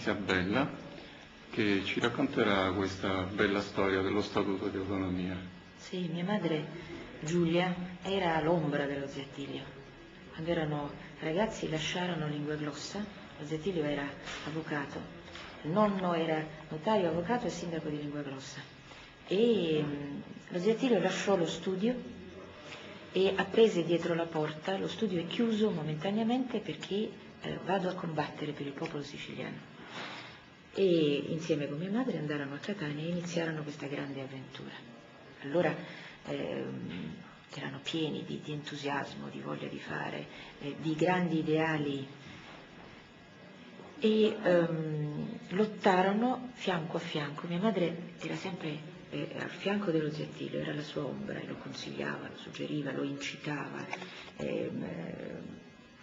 Nunzia Bella, che ci racconterà questa bella storia dello Statuto di Autonomia. Sì, mia madre Giulia era l'ombra dello zio Attilio. Quando erano ragazzi lasciarono Lingua Glossa, lo zio Attilio era avvocato, il nonno era notaio, avvocato e sindaco di Lingua Glossa. E lo zio Attilio lasciò lo studio e appese dietro la porta: lo studio è chiuso momentaneamente perché vado a combattere per il popolo siciliano. E insieme con mia madre andarono a Catania e iniziarono questa grande avventura. Allora erano pieni di entusiasmo, di voglia di fare, di grandi ideali, e lottarono fianco a fianco. Mia madre era sempre al fianco dello zio Attilio, era la sua ombra, e lo consigliava, lo suggeriva, lo incitava.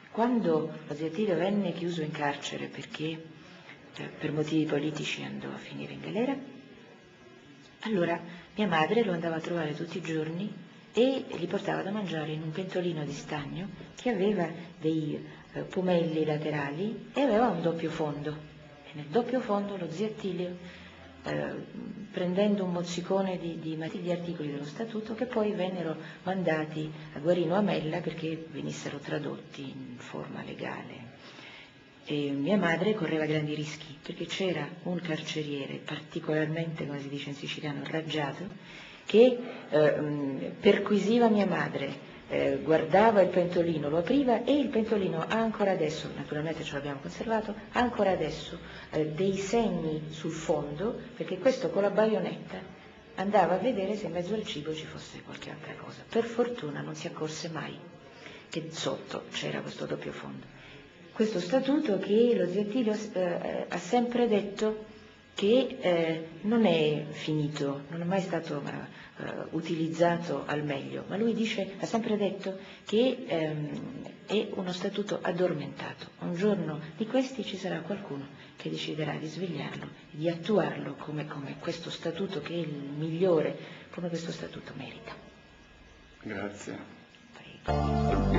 Quando lo zio Attilio venne chiuso in carcere perché per motivi politici andò a finire in galera, allora mia madre lo andava a trovare tutti i giorni e gli portava da mangiare in un pentolino di stagno che aveva dei pomelli laterali e aveva un doppio fondo. E nel doppio fondo lo zio Attilio, prendendo un mozzicone di articoli dello statuto, che poi vennero mandati a Guarino Amella perché venissero tradotti in forma legale. E mia madre correva grandi rischi perché c'era un carceriere particolarmente, come si dice in siciliano, raggiato, che perquisiva mia madre, guardava il pentolino, lo apriva, e il pentolino ha ancora adesso, naturalmente ce l'abbiamo conservato, ha ancora adesso dei segni sul fondo, perché questo con la baionetta andava a vedere se in mezzo al cibo ci fosse qualche altra cosa. Per fortuna non si accorse mai che sotto c'era questo doppio fondo. Questo statuto che lo zio Attilio ha sempre detto che non è finito, non è mai stato utilizzato al meglio, ma lui ha sempre detto che è uno statuto addormentato. Un giorno di questi ci sarà qualcuno che deciderà di svegliarlo, di attuarlo come questo statuto, che è il migliore, come questo statuto merita. Grazie. Prego.